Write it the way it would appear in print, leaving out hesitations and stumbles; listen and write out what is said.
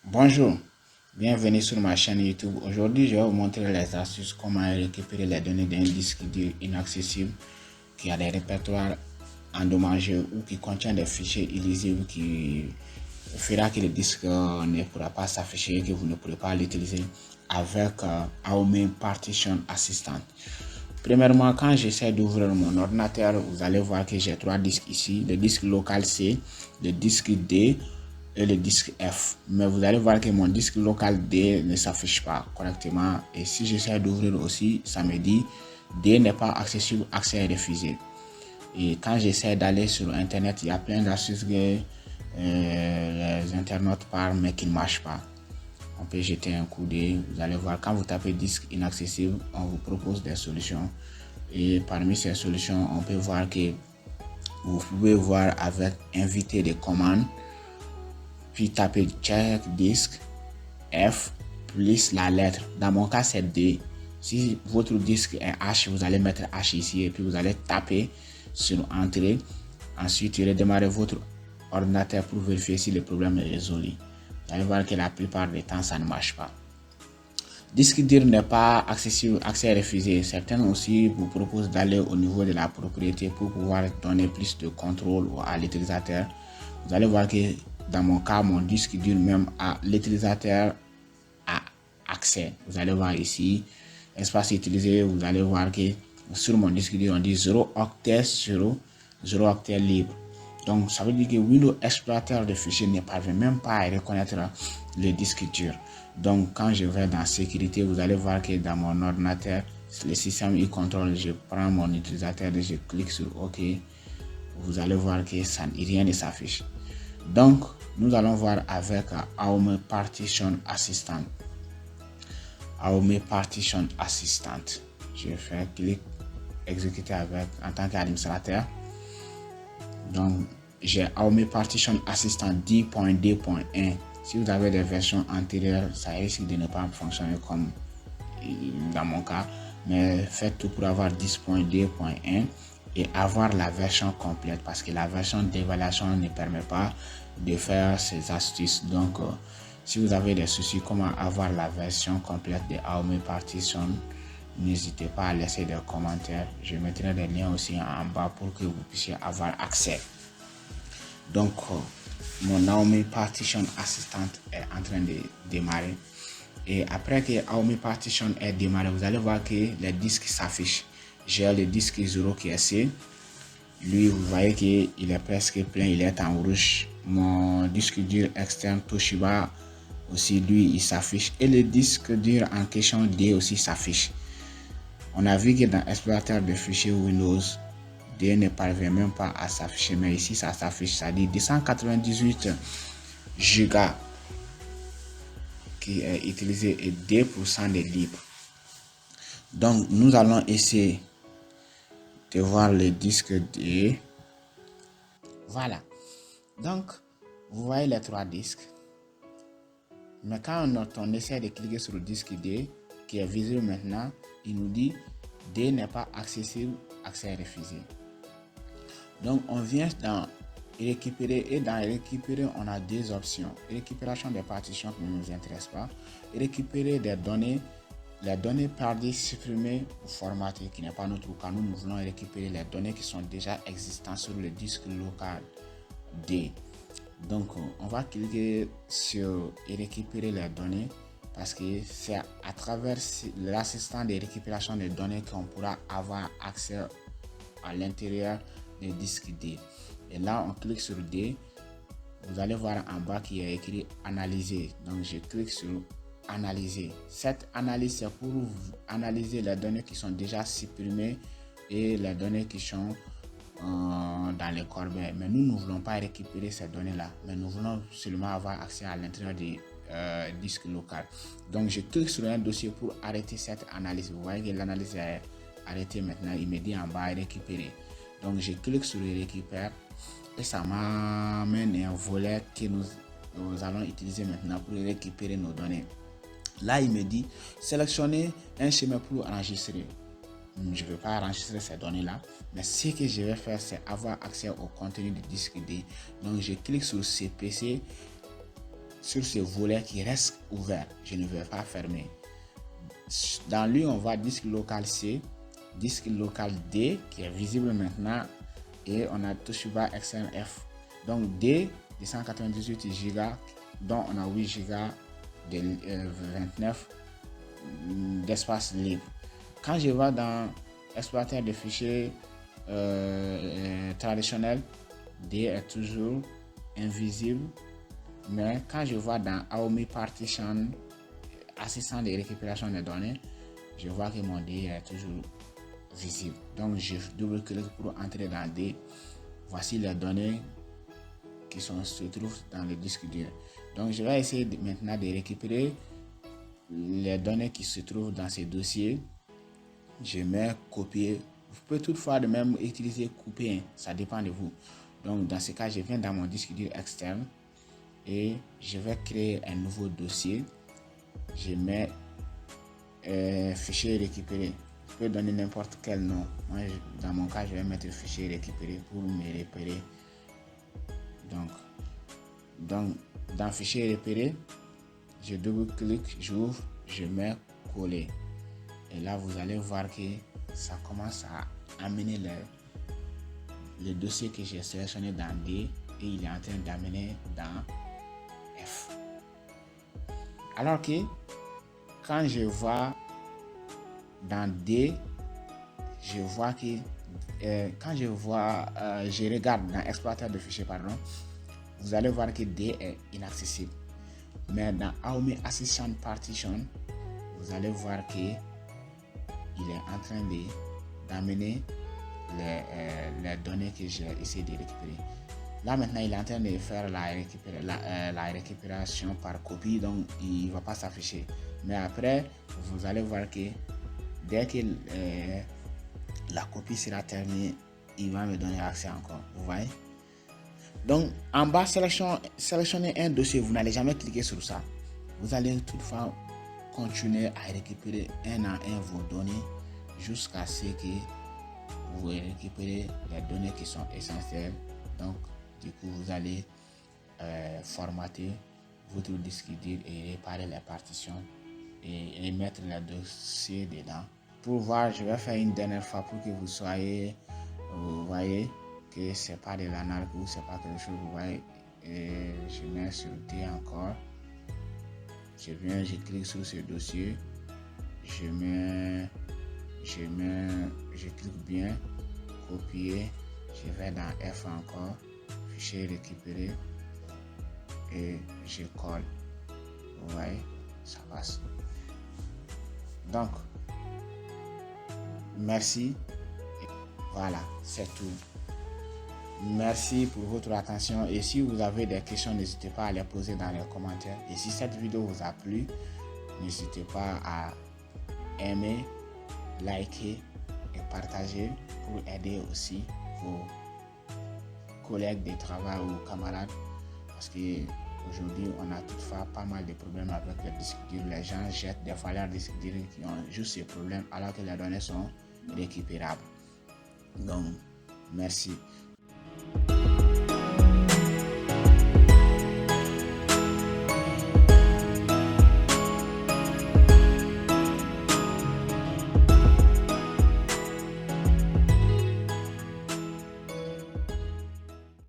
Bonjour, bienvenue sur ma chaîne YouTube. Aujourd'hui, je vais vous montrer les astuces comment récupérer les données d'un disque dur inaccessible qui a des répertoires endommagés ou qui contient des fichiers illisibles qui fera que le disque ne pourra pas s'afficher et que vous ne pourrez pas l'utiliser avec AOME Partition Assistant. Premièrement, quand j'essaie d'ouvrir mon ordinateur, vous allez voir que j'ai trois disques ici, le disque local C, le disque D et le disque F. Mais vous allez voir que mon disque local D ne s'affiche pas correctement. Et si j'essaie d'ouvrir aussi, ça me dit D n'est pas accessible, accès refusé. Et quand j'essaie d'aller sur Internet, il y a plein d'astuces que les internautes parlent mais qui ne marchent pas. On peut jeter un coup d'œil. Vous allez voir, quand vous tapez disque inaccessible, on vous propose des solutions. Et parmi ces solutions, on peut voir que vous pouvez voir avec inviter des commandes, puis taper check disque F plus la lettre. Dans mon cas, c'est D. Si votre disque est H, vous allez mettre H ici et puis vous allez taper sur Entrée. Ensuite, redémarrez votre ordinateur pour vérifier si le problème est résolu. Vous allez voir que la plupart des temps, ça ne marche pas. Disque dur n'est pas accessible, accès refusé. Certains aussi vous proposent d'aller au niveau de la propriété pour pouvoir donner plus de contrôle à l'utilisateur. Vous allez voir que dans mon cas, mon disque dur même à l'utilisateur a accès. Vous allez voir ici, espace utilisé, vous allez voir que sur mon disque dur, on dit 0 octet sur 0 octet libre. Donc, ça veut dire que Windows Explorateur de fichiers ne parvient même pas à reconnaître le disque dur. Donc, quand je vais dans sécurité, vous allez voir que dans mon ordinateur, le système e-control, je prends mon utilisateur et je clique sur OK. Vous allez voir que rien ne s'affiche. Donc, nous allons voir avec AOME Partition Assistant. AOME Partition Assistant. Je fais clic exécuter avec en tant qu'administrateur. Donc, j'ai AOME Partition Assistant 10.2.1. Si vous avez des versions antérieures, ça risque de ne pas fonctionner comme dans mon cas. Mais faites tout pour avoir 10.2.1 et avoir la version complète parce que la version d'évaluation ne permet pas de faire ces astuces. Donc, si vous avez des soucis comment avoir la version complète de AOME Partition, n'hésitez pas à laisser des commentaires. Je mettrai des liens aussi en bas pour que vous puissiez avoir accès. Donc, mon AOME Partition Assistant est en train de démarrer. Et après que AOME Partition est démarré, vous allez voir que les disques s'affichent. J'ai le disque 0 qui est C. Lui, vous voyez qu'il est presque plein, il est en rouge. Mon disque dur externe Toshiba aussi, lui, il s'affiche. Et le disque dur en question D aussi s'affiche. On a vu que dans l'explorateur de fichiers Windows, D ne parvient même pas à s'afficher, mais ici ça s'affiche, ça dit 298 Go qui est utilisé et 2% de libre. Donc nous allons essayer de voir le disque D. Voilà. Donc vous voyez les trois disques. Mais quand on essaie de cliquer sur le disque D qui est visible maintenant, il nous dit D n'est pas accessible, accès refusé. Donc on vient dans récupérer et dans récupérer on a deux options. Récupération des partitions qui ne nous intéressent pas. Récupérer des données, les données perdues, supprimées ou formatées qui n'est pas notre cas. Nous voulons récupérer les données qui sont déjà existantes sur le disque local D. Donc on va cliquer sur récupérer les données parce que c'est à travers l'assistant de récupération des données qu'on pourra avoir accès à l'intérieur des disques D. Et là, on clique sur D. Vous allez voir en bas qu'il y a écrit analyser. Donc, je clique sur analyser. Cette analyse, c'est pour analyser les données qui sont déjà supprimées et les données qui sont dans les corbeilles. Mais nous ne voulons pas récupérer ces données-là. Mais nous voulons seulement avoir accès à l'intérieur des disques local. Donc, je clique sur un dossier pour arrêter cette analyse. Vous voyez que l'analyse est arrêtée maintenant. Il me dit en bas récupérer. Donc, je clique sur le récupère et ça m'amène un volet que nous allons utiliser maintenant pour récupérer nos données. Là, il me dit sélectionner un chemin pour enregistrer. Je ne veux pas enregistrer ces données-là, mais ce que je vais faire, c'est avoir accès au contenu du disque D. Donc, je clique sur CPC sur ce volet qui reste ouvert. Je ne vais pas fermer. Dans lui, on voit disque local C, disque local D qui est visible maintenant et on a Toshiba externe F. Donc D de 198 Go dont on a 8 Go de 29 d'espace libre. Quand je vais dans explorateur de fichiers traditionnel, D est toujours invisible, mais quand je vois dans AOMI Partition, assistant de récupération des données, je vois que mon D est toujours visible. Donc je double-clique pour entrer dans D. Voici les données qui se trouvent dans le disque dur. Donc je vais essayer maintenant de récupérer les données qui se trouvent dans ces dossiers. Je mets copier. Vous pouvez toutefois de même utiliser couper, hein. Ça dépend de vous. Donc dans ce cas, je viens dans mon disque dur externe et je vais créer un nouveau dossier. Je mets fichier récupéré. Je peux donner n'importe quel nom. Moi, dans mon cas, je vais mettre fichier récupéré pour me repérer. Donc dans fichier repéré, je double-clique, j'ouvre, je mets coller. Et là, vous allez voir que ça commence à amener le dossier que j'ai sélectionné dans D et il est en train d'amener dans F. Alors que quand je vois dans D, je vois que quand je regarde dans explorateur de fichiers, pardon, vous allez voir que D est inaccessible. Mais dans AOMI Assistant Partition, vous allez voir que il est en train d'amener les données que j'ai essayé de récupérer. Là maintenant, il est en train de faire la récupération par copie, donc il ne va pas s'afficher. Mais après, vous allez voir que dès que la copie sera terminée, il va me donner accès encore. Vous voyez? Donc en bas, sélectionnez un dossier. Vous n'allez jamais cliquer sur ça. Vous allez toutefois continuer à récupérer un à un vos données jusqu'à ce que vous récupérez les données qui sont essentielles. Donc du coup, vous allez formater votre disque dur et réparer les partitions et mettre les dossiers dedans. Pour voir, je vais faire une dernière fois pour que vous voyez que c'est pas de l'anarchie ou c'est pas quelque chose. Vous voyez, et je mets sur D encore. Je clique sur ce dossier. Je clique bien, copier. Je vais dans F encore, fichier récupéré et je colle. Vous voyez, ça passe. Donc, merci. Voilà, c'est tout. Merci pour votre attention et si vous avez des questions, n'hésitez pas à les poser dans les commentaires. Et si cette vidéo vous a plu, n'hésitez pas à aimer, liker et partager pour aider aussi vos collègues de travail ou camarades parce que aujourd'hui on a toutefois pas mal de problèmes avec les disques durs. Les gens jettent des fois leurs disques durs qui ont juste ces problèmes alors que les données sont récupérables. Donc merci.